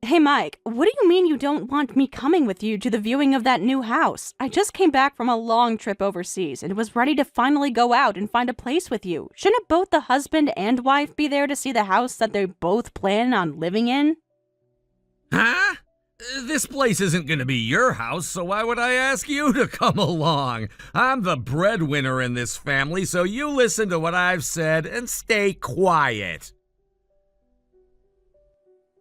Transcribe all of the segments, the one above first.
Hey Mike, what do you mean you don't want me coming with you to the viewing of that new house? I just came back from a long trip overseas and was ready to finally go out and find a place with you. Shouldn't both the husband and wife be there to see the house that they both plan on living in? Huh? This place isn't going to be your house, so why would I ask you to come along? I'm the breadwinner in this family, so you listen to what I've said and stay quiet.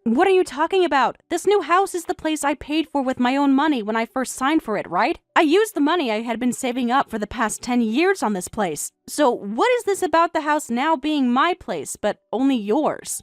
What are you talking about? This new house is the place I paid for with my own money when I first signed for it, right? I used the money I had been saving up for the past 10 years on this place. So what is this about the house now being my place, but only yours?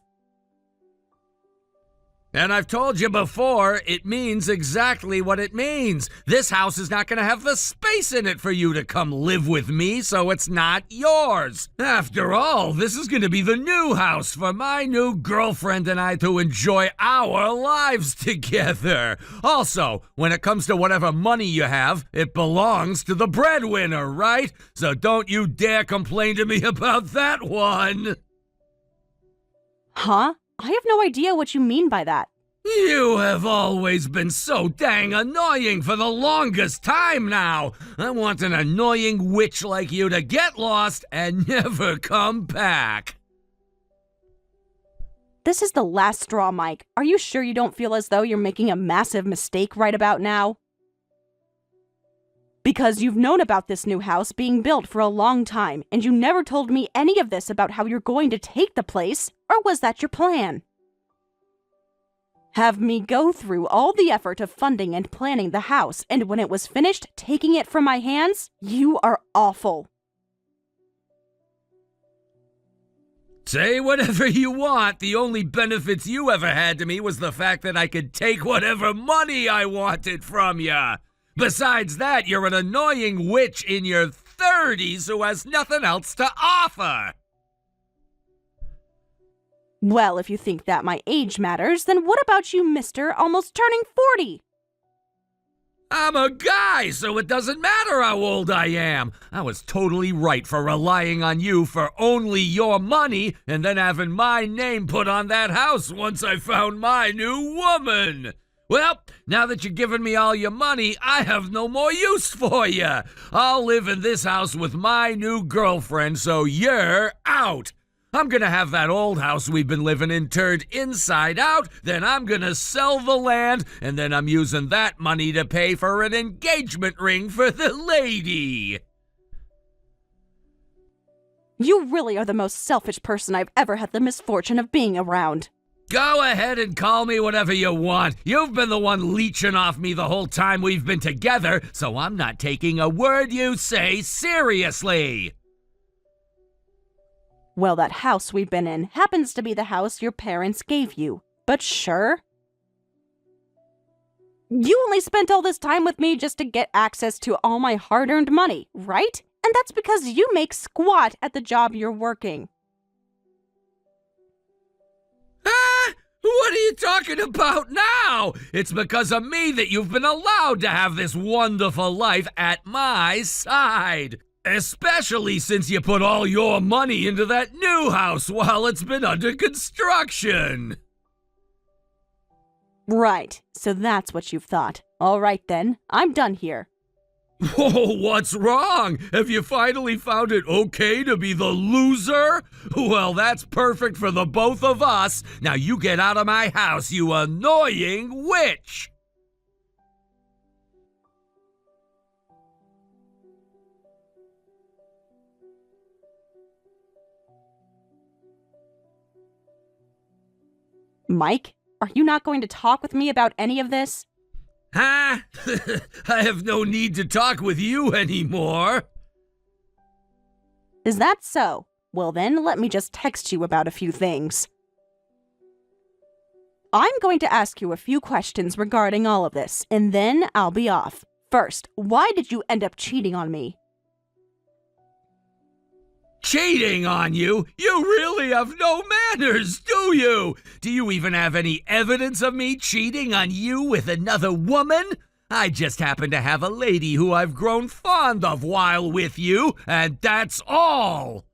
And I've told you before, it means exactly what it means. This house is not going to have the space in it for you to come live with me, so it's not yours. After all, this is going to be the new house for my new girlfriend and I to enjoy our lives together. Also, when it comes to whatever money you have, it belongs to the breadwinner, right? So don't you dare complain to me about that one. Huh? I have no idea what you mean by that. You have always been so dang annoying for the longest time now. I want an annoying witch like you to get lost and never come back. This is the last straw, Mike. Are you sure you don't feel as though you're making a massive mistake right about now? Because you've known about this new house being built for a long time, and you never told me any of this about how you're going to take the place, or was that your plan? Have me go through all the effort of funding and planning the house, and when it was finished, taking it from my hands? You are awful. Say whatever you want. The only benefits you ever had to me was the fact that I could take whatever money I wanted from you. Besides that, you're an annoying witch in your 30s who has nothing else to offer. Well, if you think that my age matters, then what about you, mister, almost turning 40? I'm a guy, so it doesn't matter how old I am. I was totally right for relying on you for only your money and then having my name put on that house once I found my new woman. Well, now that you've given me all your money, I have no more use for you. I'll live in this house with my new girlfriend, so you're out. I'm gonna have that old house we've been living in turned inside out, then I'm gonna sell the land, and then I'm using that money to pay for an engagement ring for the lady. You really are the most selfish person I've ever had the misfortune of being around. Go ahead and call me whatever you want. You've been the one leeching off me the whole time we've been together, so I'm not taking a word you say seriously. Well, that house we've been in happens to be the house your parents gave you. But sure. You only spent all this time with me just to get access to all my hard-earned money, right? And that's because you make squat at the job you're working. What are you talking about now? It's because of me that you've been allowed to have this wonderful life at my side. Especially since you put all your money into that new house while it's been under construction. Right, so that's what you've thought. All right then, I'm done here. Whoa, what's wrong? Have you finally found it okay to be the loser? Well, that's perfect for the both of us. Now you get out of my house, you annoying witch! Mike, are you not going to talk with me about any of this? Huh? I have no need to talk with you anymore. Is that so? Well then, let me just text you about a few things. I'm going to ask you a few questions regarding all of this, and then I'll be off. First, why did you end up cheating on me? Cheating on you? You really have no manners, do you? Do you even have any evidence of me cheating on you with another woman? I just happen to have a lady who I've grown fond of while with you, and that's all.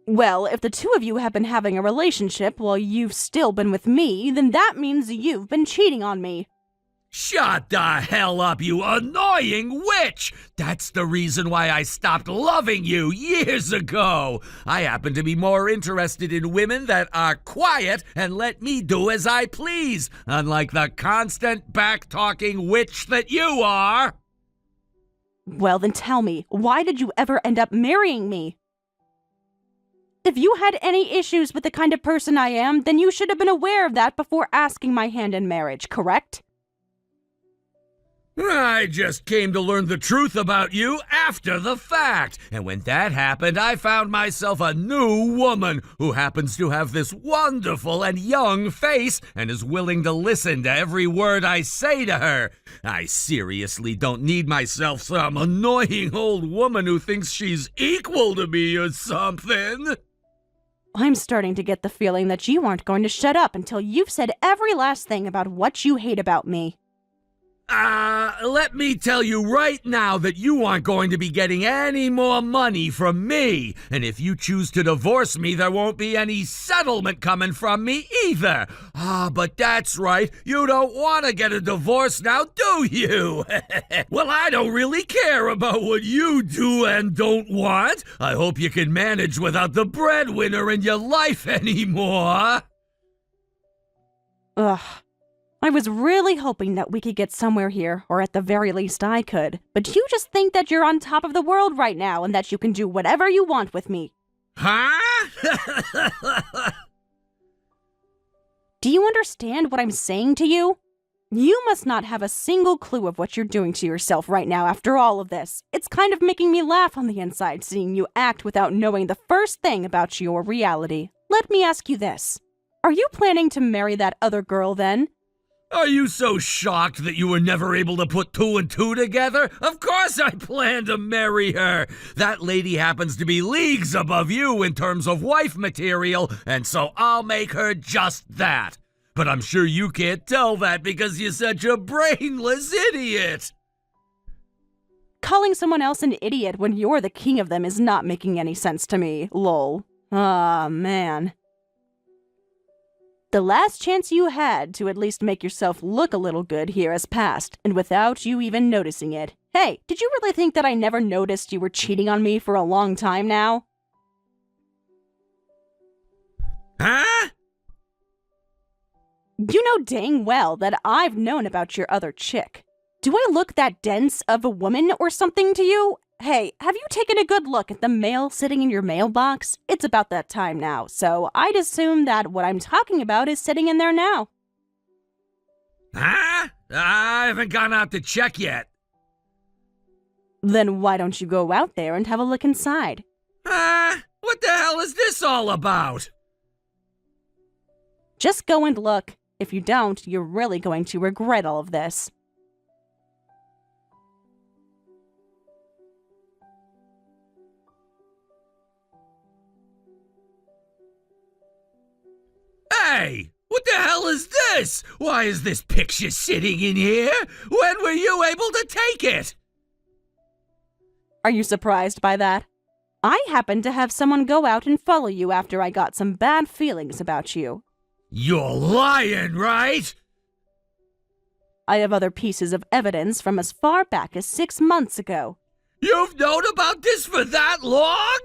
Well, if the two of you have been having a relationship while you've still been with me, then that means you've been cheating on me. Shut the hell up, you annoying witch! That's the reason why I stopped loving you years ago. I happen to be more interested in women that are quiet and let me do as I please, unlike the constant back-talking witch that you are. Well, then tell me, why did you ever end up marrying me? If you had any issues with the kind of person I am, then you should have been aware of that before asking my hand in marriage, correct? I just came to learn the truth about you after the fact. And when that happened, I found myself a new woman who happens to have this wonderful and young face and is willing to listen to every word I say to her. I seriously don't need myself some annoying old woman who thinks she's equal to me or something. I'm starting to get the feeling that you aren't going to shut up until you've said every last thing about what you hate about me. Let me tell you right now that you aren't going to be getting any more money from me. And if you choose to divorce me, there won't be any settlement coming from me either. But that's right. You don't want to get a divorce now, do you? Well, I don't really care about what you do and don't want. I hope you can manage without the breadwinner in your life anymore. Ugh. I was really hoping that we could get somewhere here, or at the very least I could. But you just think that you're on top of the world right now and that you can do whatever you want with me. Huh? Do you understand what I'm saying to you? You must not have a single clue of what you're doing to yourself right now after all of this. It's kind of making me laugh on the inside seeing you act without knowing the first thing about your reality. Let me ask you this. Are you planning to marry that other girl then? Are you so shocked that you were never able to put two and two together? Of course I plan to marry her. That lady happens to be leagues above you in terms of wife material, and so I'll make her just that. But I'm sure you can't tell that because you're such a brainless idiot. Calling someone else an idiot when you're the king of them is not making any sense to me, lol. Ah, man. The last chance you had to at least make yourself look a little good here has passed, and without you even noticing it. Hey, did you really think that I never noticed you were cheating on me for a long time now? Huh? You know dang well that I've known about your other chick. Do I look that dense of a woman or something to you? Hey, have you taken a good look at the mail sitting in your mailbox? It's about that time now, so I'd assume that what I'm talking about is sitting in there now. Huh? I haven't gone out to check yet. Then why don't you go out there and have a look inside? What the hell is this all about? Just go and look. If you don't, you're really going to regret all of this. Hey, what the hell is this? Why is this picture sitting in here? When were you able to take it? Are you surprised by that? I happened to have someone go out and follow you after I got some bad feelings about you. You're lying, right? I have other pieces of evidence from as far back as 6 months ago. You've known about this for that long?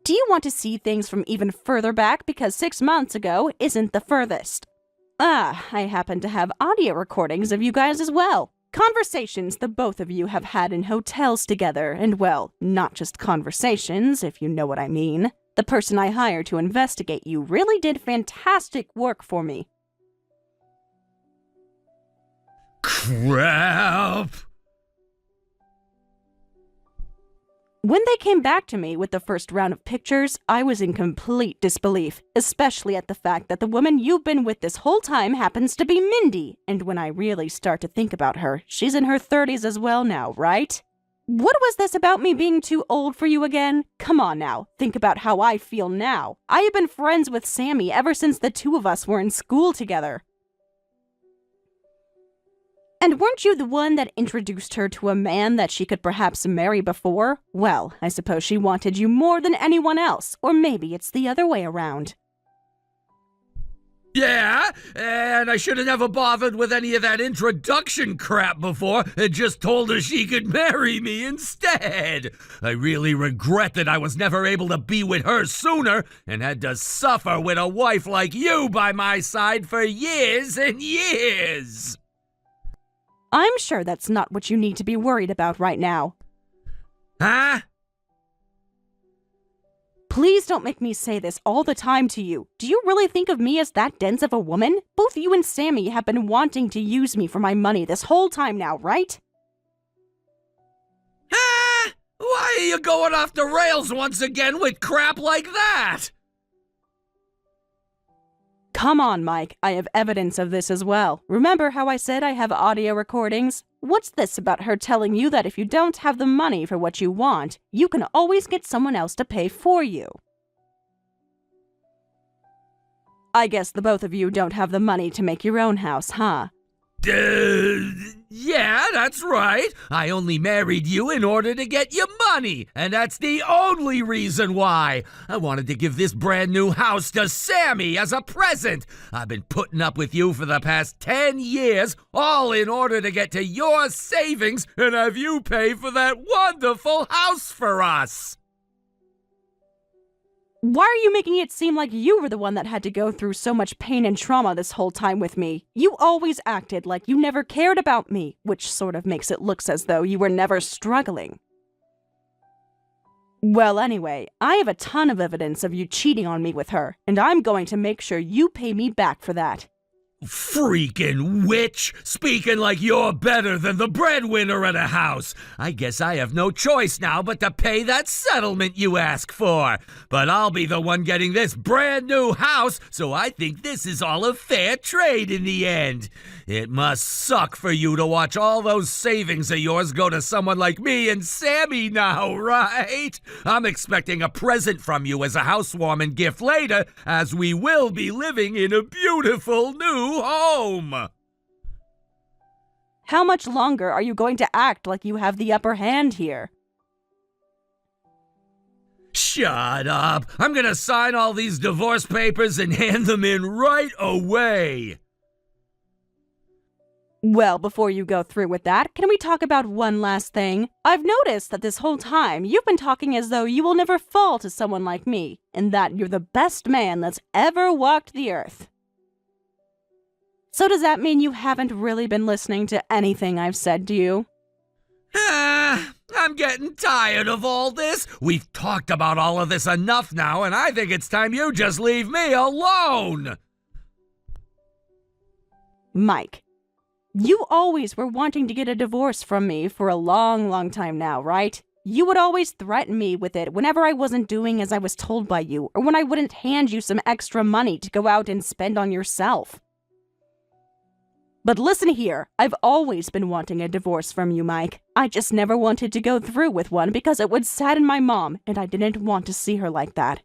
Do you want to see things from even further back because 6 months ago isn't the furthest? I happen to have audio recordings of you guys as well. Conversations the both of you have had in hotels together, and well, not just conversations, if you know what I mean. The person I hired to investigate you really did fantastic work for me. Crap! When they came back to me with the first round of pictures, I was in complete disbelief, especially at the fact that the woman you've been with this whole time happens to be Mindy. And when I really start to think about her, she's in her 30s as well now, right? What was this about me being too old for you again? Come on now, think about how I feel now. I have been friends with Sammy ever since the two of us were in school together. And weren't you the one that introduced her to a man that she could perhaps marry before? Well, I suppose she wanted you more than anyone else, or maybe it's the other way around. Yeah, and I should have never bothered with any of that introduction crap before and just told her she could marry me instead. I really regret that I was never able to be with her sooner and had to suffer with a wife like you by my side for years and years. I'm sure that's not what you need to be worried about right now. Huh? Please don't make me say this all the time to you. Do you really think of me as that dense of a woman? Both you and Sammy have been wanting to use me for my money this whole time now, right? Ah! Why are you going off the rails once again with crap like that? Come on, Mike. I have evidence of this as well. Remember how I said I have audio recordings? What's this about her telling you that if you don't have the money for what you want, you can always get someone else to pay for you? I guess the both of you don't have the money to make your own house, huh? Yeah, that's right. I only married you in order to get your money, and that's the only reason why. I wanted to give this brand new house to Sammy as a present. I've been putting up with you for the past 10 years, all in order to get to your savings and have you pay for that wonderful house for us. Why are you making it seem like you were the one that had to go through so much pain and trauma this whole time with me? You always acted like you never cared about me, which sort of makes it look as though you were never struggling. Well, anyway, I have a ton of evidence of you cheating on me with her, and I'm going to make sure you pay me back for that. Freaking witch! Speaking like you're better than the breadwinner of the house. I guess I have no choice now but to pay that settlement you ask for. But I'll be the one getting this brand new house, so I think this is all a fair trade in the end. It must suck for you to watch all those savings of yours go to someone like me and Sammy now, right? I'm expecting a present from you as a housewarming gift later, as we will be living in a beautiful new home. How much longer are you going to act like you have the upper hand here? Shut up. I'm gonna sign all these divorce papers and hand them in right away. Well, before you go through with that, can we talk about one last thing? I've noticed that this whole time you've been talking as though you will never fall to someone like me, and that you're the best man that's ever walked the earth. So does that mean you haven't really been listening to anything I've said to you? I'm getting tired of all this. We've talked about all of this enough now, and I think it's time you just leave me alone. Mike, you always were wanting to get a divorce from me for a long, long time now, right? You would always threaten me with it whenever I wasn't doing as I was told by you, or when I wouldn't hand you some extra money to go out and spend on yourself. But listen here, I've always been wanting a divorce from you, Mike. I just never wanted to go through with one because it would sadden my mom, and I didn't want to see her like that.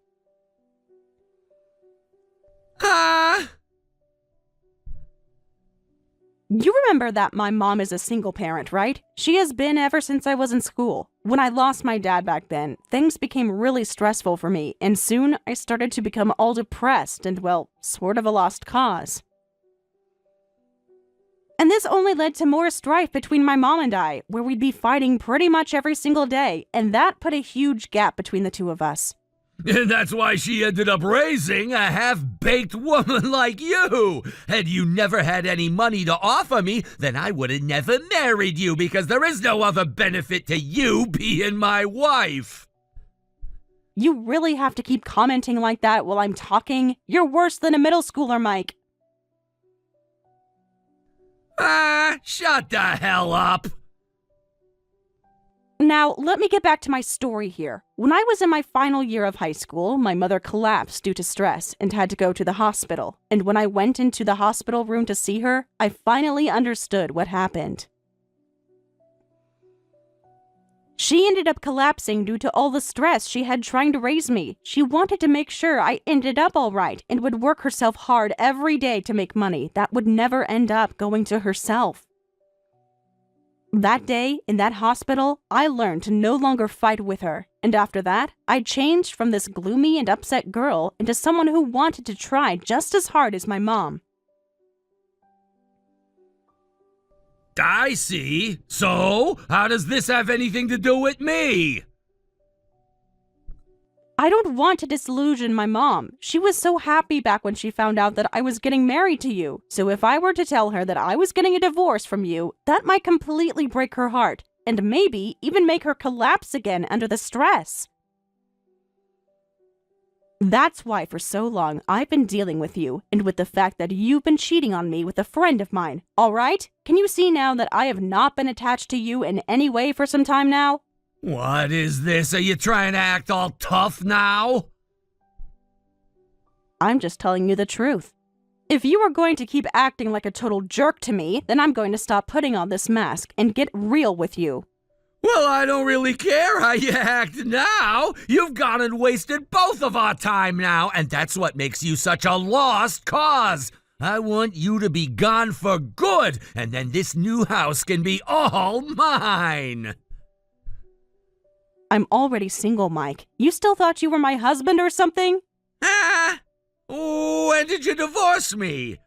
You remember that my mom is a single parent, right? She has been ever since I was in school. When I lost my dad back then, things became really stressful for me, and soon I started to become all depressed and, well, sort of a lost cause. And this only led to more strife between my mom and I, where we'd be fighting pretty much every single day, and that put a huge gap between the two of us. And that's why she ended up raising a half-baked woman like you. Had you never had any money to offer me, then I would have never married you because there is no other benefit to you being my wife. You really have to keep commenting like that while I'm talking? You're worse than a middle schooler, Mike. Shut the hell up. Now, let me get back to my story here. When I was in my final year of high school, my mother collapsed due to stress and had to go to the hospital. And when I went into the hospital room to see her, I finally understood what happened. She ended up collapsing due to all the stress she had trying to raise me. She wanted to make sure I ended up all right and would work herself hard every day to make money that would never end up going to herself. That day, in that hospital, I learned to no longer fight with her, and after that, I changed from this gloomy and upset girl into someone who wanted to try just as hard as my mom. I see. So, how does this have anything to do with me? I don't want to disillusion my mom. She was so happy back when she found out that I was getting married to you. So if I were to tell her that I was getting a divorce from you, that might completely break her heart, and maybe even make her collapse again under the stress. That's why for so long I've been dealing with you, and with the fact that you've been cheating on me with a friend of mine, alright? Can you see now that I have not been attached to you in any way for some time now? What is this? Are you trying to act all tough now? I'm just telling you the truth. If you are going to keep acting like a total jerk to me, then I'm going to stop putting on this mask and get real with you. Well, I don't really care how you act now. You've gone and wasted both of our time now, and that's what makes you such a lost cause. I want you to be gone for good, and then this new house can be all mine. I'm already single, Mike. You still thought you were my husband or something? Ah! When did you divorce me?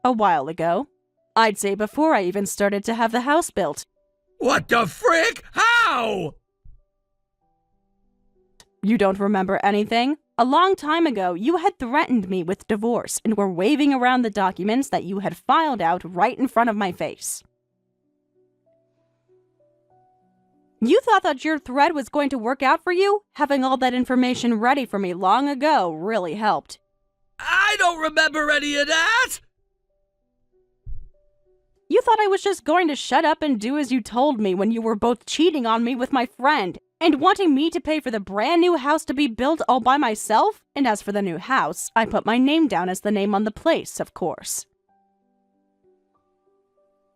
A while ago. I'd say before I even started to have the house built. What the frick? How? You don't remember anything? A long time ago, you had threatened me with divorce and were waving around the documents that you had filed out right in front of my face. You thought that your threat was going to work out for you? Having all that information ready for me long ago really helped. I don't remember any of that! You thought I was just going to shut up and do as you told me when you were both cheating on me with my friend and wanting me to pay for the brand new house to be built all by myself? And as for the new house, I put my name down as the name on the place, of course.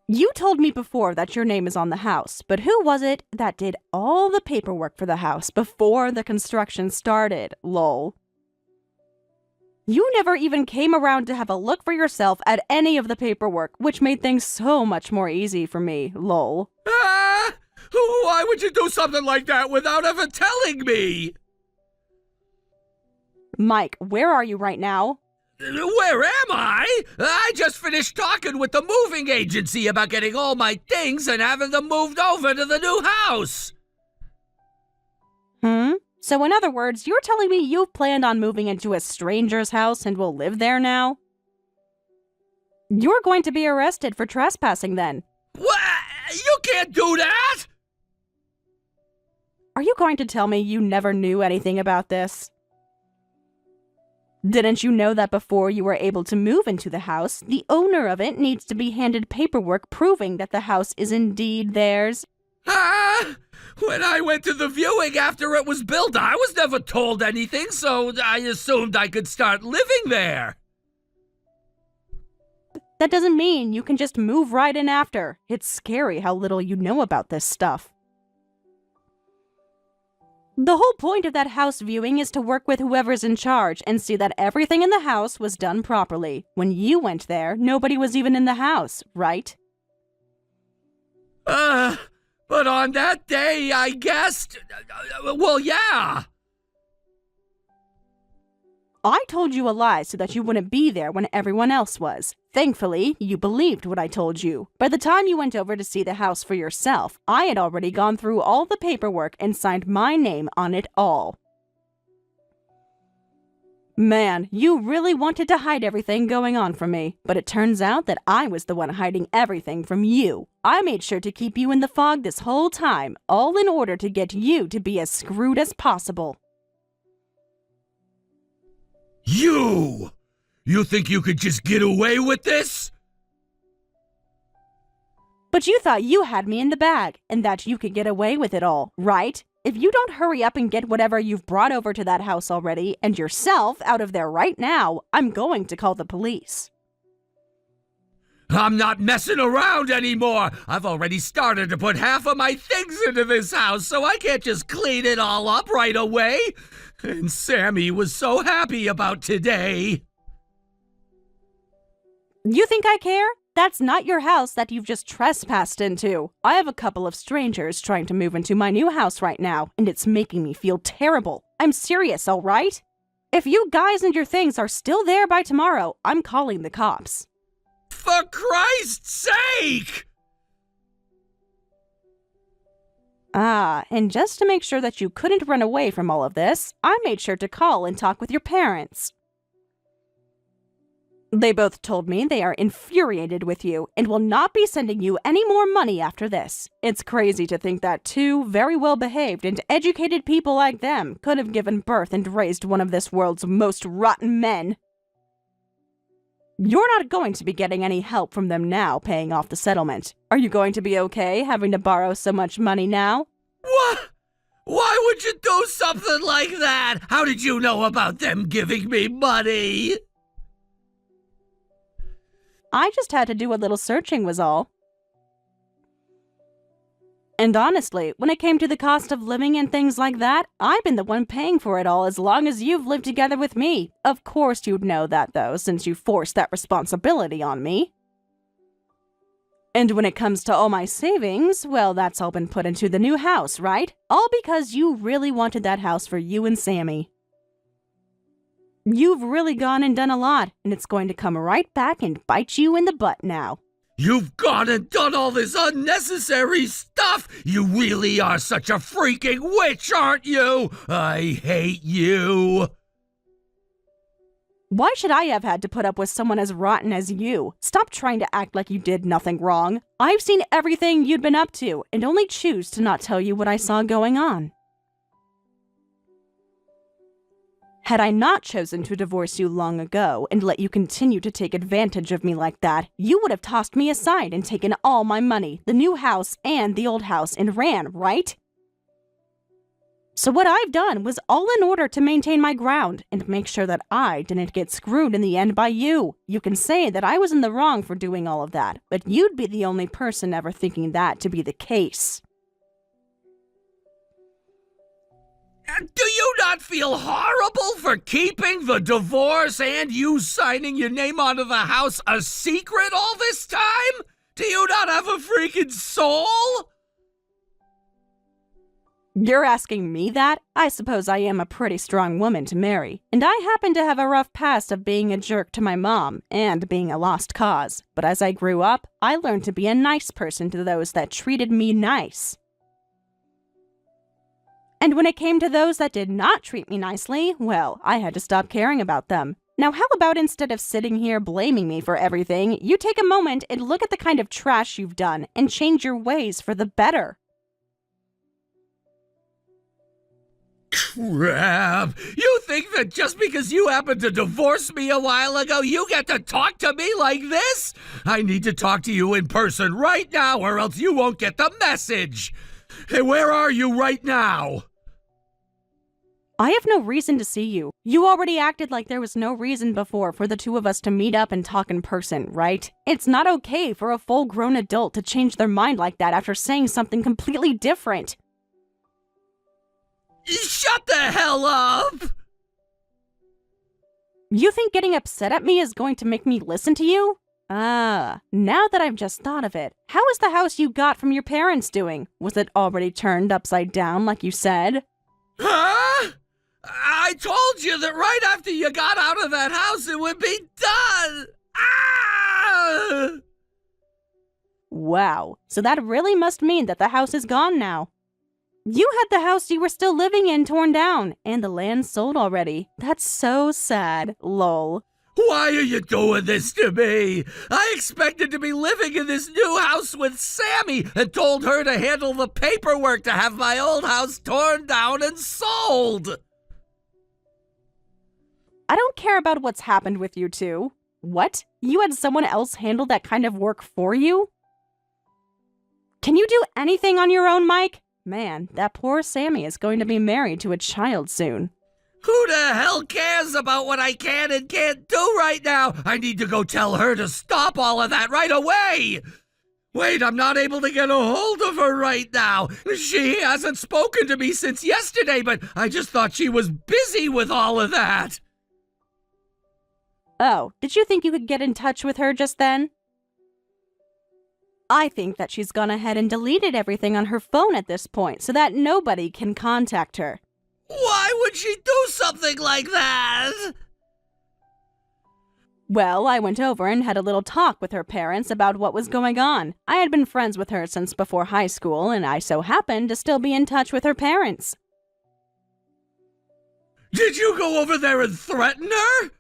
You told me before that your name is on the house, but who was it that did all the paperwork for the house before the construction started, lol? You never even came around to have a look for yourself at any of the paperwork, which made things so much more easy for me, lol. Ah! Why would you do something like that without ever telling me? Mike, where are you right now? Where am I? I just finished talking with the moving agency about getting all my things and having them moved over to the new house. So in other words, you're telling me you've planned on moving into a stranger's house and will live there now? You're going to be arrested for trespassing then. What? You can't do that! Are you going to tell me you never knew anything about this? Didn't you know that before you were able to move into the house, the owner of it needs to be handed paperwork proving that the house is indeed theirs? Ah! When I went to the viewing after it was built, I was never told anything, so I assumed I could start living there. That doesn't mean you can just move right in after. It's scary how little you know about this stuff. The whole point of that house viewing is to work with whoever's in charge and see that everything in the house was done properly. When you went there, nobody was even in the house, right? But on that day, I guessed... well, yeah. I told you a lie so that you wouldn't be there when everyone else was. Thankfully, you believed what I told you. By the time you went over to see the house for yourself, I had already gone through all the paperwork and signed my name on it all. Man, you really wanted to hide everything going on from me, but it turns out that I was the one hiding everything from you. I made sure to keep you in the fog this whole time, all in order to get you to be as screwed as possible. You! You think you could just get away with this? But you thought you had me in the bag, and that you could get away with it all, right? If you don't hurry up and get whatever you've brought over to that house already, and yourself out of there right now, I'm going to call the police. I'm not messing around anymore. I've already started to put half of my things into this house, so I can't just clean it all up right away. And Sammy was so happy about today. You think I care? That's not your house that you've just trespassed into. I have a couple of strangers trying to move into my new house right now, and it's making me feel terrible. I'm serious, all right? If you guys and your things are still there by tomorrow, I'm calling the cops. For Christ's sake! And just to make sure that you couldn't run away from all of this, I made sure to call and talk with your parents. They both told me they are infuriated with you and will not be sending you any more money after this. It's crazy to think that two very well-behaved and educated people like them could have given birth and raised one of this world's most rotten men. You're not going to be getting any help from them now paying off the settlement. Are you going to be okay having to borrow so much money now? What? Why would you do something like that? How did you know about them giving me money? I just had to do a little searching was all. And honestly, when it came to the cost of living and things like that, I've been the one paying for it all as long as you've lived together with me. Of course you'd know that though, since you forced that responsibility on me. And when it comes to all my savings, well, that's all been put into the new house, right? All because you really wanted that house for you and Sammy. You've really gone and done a lot, and it's going to come right back and bite you in the butt now. You've gone and done all this unnecessary stuff! You really are such a freaking witch, aren't you? I hate you! Why should I have had to put up with someone as rotten as you? Stop trying to act like you did nothing wrong. I've seen everything you'd been up to, and only choose to not tell you what I saw going on. Had I not chosen to divorce you long ago and let you continue to take advantage of me like that, you would have tossed me aside and taken all my money, the new house and the old house, and ran, right? So what I've done was all in order to maintain my ground and make sure that I didn't get screwed in the end by you. You can say that I was in the wrong for doing all of that, but you'd be the only person ever thinking that to be the case. Do you not feel horrible for keeping the divorce and you signing your name onto the house a secret all this time? Do you not have a freaking soul? You're asking me that? I suppose I am a pretty strong woman to marry, and I happen to have a rough past of being a jerk to my mom and being a lost cause. But as I grew up, I learned to be a nice person to those that treated me nice. And when it came to those that did not treat me nicely, well, I had to stop caring about them. Now how about instead of sitting here blaming me for everything, you take a moment and look at the kind of trash you've done and change your ways for the better. Crap! You think that just because you happened to divorce me a while ago, you get to talk to me like this? I need to talk to you in person right now or else you won't get the message! Hey, where are you right now? I have no reason to see you. You already acted like there was no reason before for the two of us to meet up and talk in person, right? It's not okay for a full-grown adult to change their mind like that after saying something completely different. Shut the hell up! You think getting upset at me is going to make me listen to you? Now that I've just thought of it, how is the house you got from your parents doing? Was it already turned upside down like you said? Huh? I told you that right after you got out of that house it would be done! Ah! Wow, so that really must mean that the house is gone now. You had the house you were still living in torn down, and the land sold already. That's so sad, lol. Why are you doing this to me? I expected to be living in this new house with Sammy and told her to handle the paperwork to have my old house torn down and sold. I don't care about what's happened with you two. What? You had someone else handle that kind of work for you? Can you do anything on your own, Mike? Man, that poor Sammy is going to be married to a child soon. Who the hell cares about what I can and can't do right now? I need to go tell her to stop all of that right away. Wait, I'm not able to get a hold of her right now. She hasn't spoken to me since yesterday, but I just thought she was busy with all of that. Oh, did you think you could get in touch with her just then? I think that she's gone ahead and deleted everything on her phone at this point so that nobody can contact her. Why would she do something like that? Well, I went over and had a little talk with her parents about what was going on. I had been friends with her since before high school, and I so happened to still be in touch with her parents. Did you go over there and threaten her?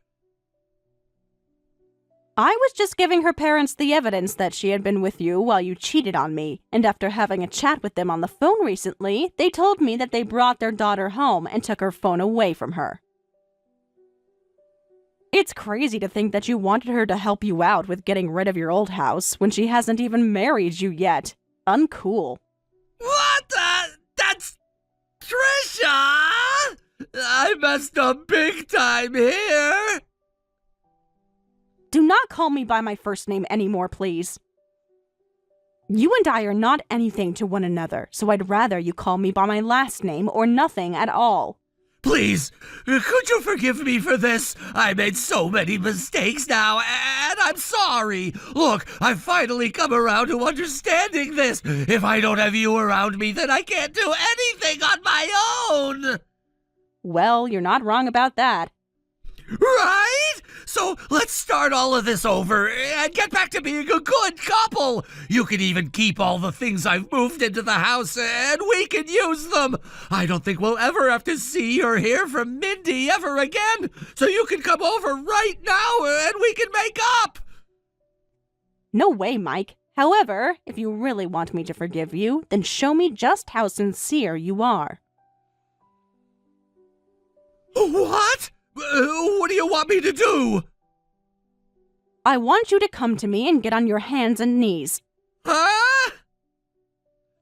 I was just giving her parents the evidence that she had been with you while you cheated on me, and after having a chat with them on the phone recently, they told me that they brought their daughter home and took her phone away from her. It's crazy to think that you wanted her to help you out with getting rid of your old house when she hasn't even married you yet. Uncool. What the? That's Trisha! I messed up big time here! Do not call me by my first name anymore, please. You and I are not anything to one another, so I'd rather you call me by my last name or nothing at all. Please, could you forgive me for this? I made so many mistakes now, and I'm sorry. Look, I've finally come around to understanding this. If I don't have you around me, then I can't do anything on my own. Well, you're not wrong about that. Right? So let's start all of this over and get back to being a good couple. You can even keep all the things I've moved into the house and we can use them. I don't think we'll ever have to see or hear from Mindy ever again. So you can come over right now and we can make up. No way, Mike. However, if you really want me to forgive you, then show me just how sincere you are. What? What do you want me to do? I want you to come to me and get on your hands and knees. Huh?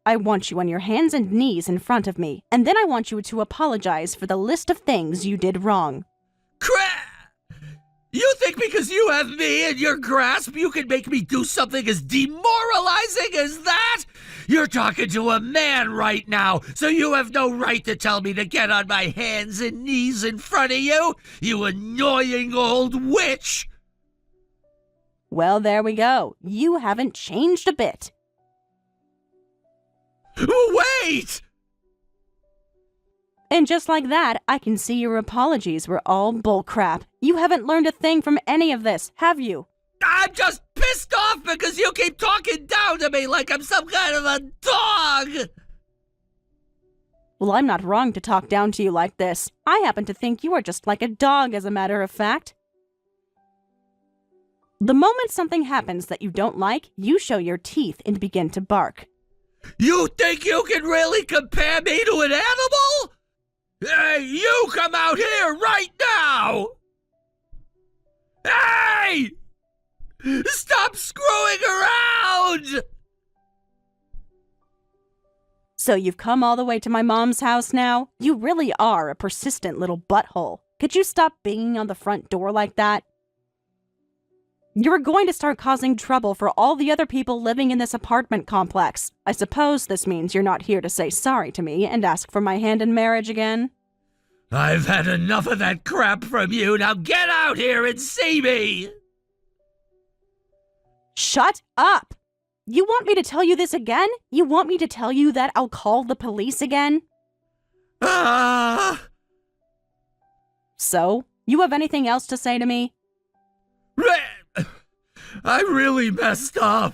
I want you on your hands and knees in front of me, and then I want you to apologize for the list of things you did wrong. You think because you have me in your grasp, you can make me do something as demoralizing as that? You're talking to a man right now, so you have no right to tell me to get on my hands and knees in front of you, you annoying old witch! Well, there we go. You haven't changed a bit. Wait! And just like that, I can see your apologies were all bullcrap. You haven't learned a thing from any of this, have you? I'm just pissed off because you keep talking down to me like I'm some kind of a dog! Well, I'm not wrong to talk down to you like this. I happen to think you are just like a dog, as a matter of fact. The moment something happens that you don't like, you show your teeth and begin to bark. You think you can really compare me to an animal? Hey, you come out here right now! Hey! Stop screwing around! So you've come all the way to my mom's house now? You really are a persistent little butthole. Could you stop banging on the front door like that? You're going to start causing trouble for all the other people living in this apartment complex. I suppose this means you're not here to say sorry to me and ask for my hand in marriage again? I've had enough of that crap from you. Now get out here and see me! Shut up! You want me to tell you this again? You want me to tell you that I'll call the police again? So, you have anything else to say to me? I really messed up.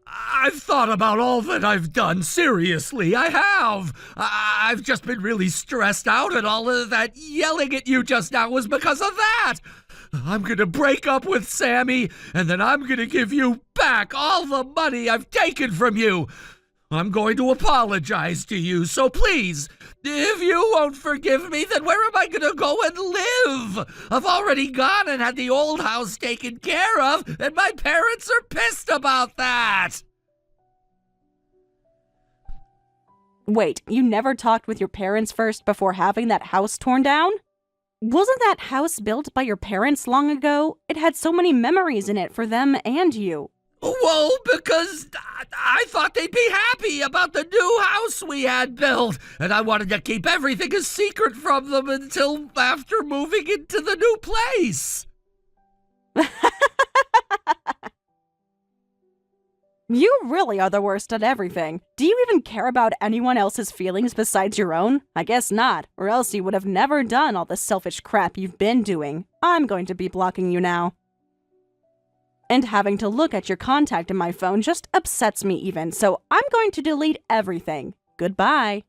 I've thought about all that I've done. Seriously, I have. I've just been really stressed out, and all of that yelling at you just now was because of that. I'm gonna break up with Sammy, and then I'm gonna give you back all the money I've taken from you. I'm going to apologize to you, so please, if you won't forgive me, then where am I gonna go and live? I've already gone and had the old house taken care of, and my parents are pissed about that. Wait, you never talked with your parents first before having that house torn down? Wasn't that house built by your parents long ago? It had so many memories in it for them and you. Well, because I thought they'd be happy about the new house we had built, and I wanted to keep everything a secret from them until after moving into the new place. You really are the worst at everything. Do you even care about anyone else's feelings besides your own? I guess not, or else you would have never done all the selfish crap you've been doing. I'm going to be blocking you now. And having to look at your contact in my phone just upsets me even, so I'm going to delete everything. Goodbye.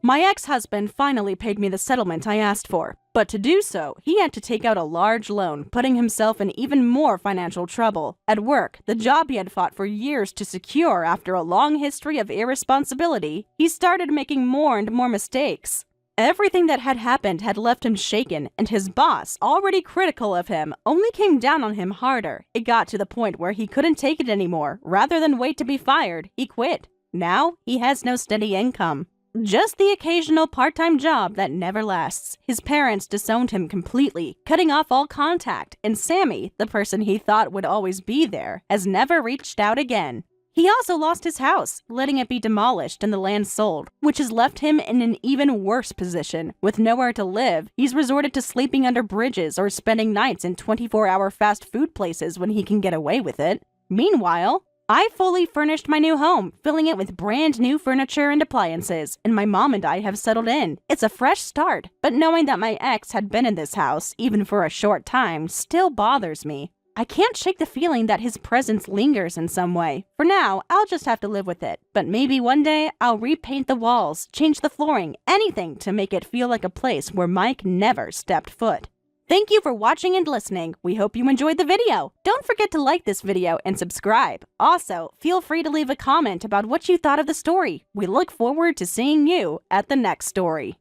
My ex-husband finally paid me the settlement I asked for, but to do so, he had to take out a large loan, putting himself in even more financial trouble. At work, the job he had fought for years to secure after a long history of irresponsibility, he started making more and more mistakes. Everything that had happened had left him shaken, and his boss, already critical of him, only came down on him harder. It got to the point where he couldn't take it anymore. Rather than wait to be fired, he quit. Now, he has no steady income. Just the occasional part-time job that never lasts. His parents disowned him completely, cutting off all contact, and Sammy, the person he thought would always be there, has never reached out again. He also lost his house, letting it be demolished and the land sold, which has left him in an even worse position. With nowhere to live, he's resorted to sleeping under bridges or spending nights in 24-hour fast food places when he can get away with it. Meanwhile, I fully furnished my new home, filling it with brand new furniture and appliances, and my mom and I have settled in. It's a fresh start, but knowing that my ex had been in this house, even for a short time, still bothers me. I can't shake the feeling that his presence lingers in some way. For now, I'll just have to live with it, but maybe one day I'll repaint the walls, change the flooring, anything to make it feel like a place where Mike never stepped foot. Thank you for watching and listening. We hope you enjoyed the video. Don't forget to like this video and subscribe. Also, feel free to leave a comment about what you thought of the story. We look forward to seeing you at the next story.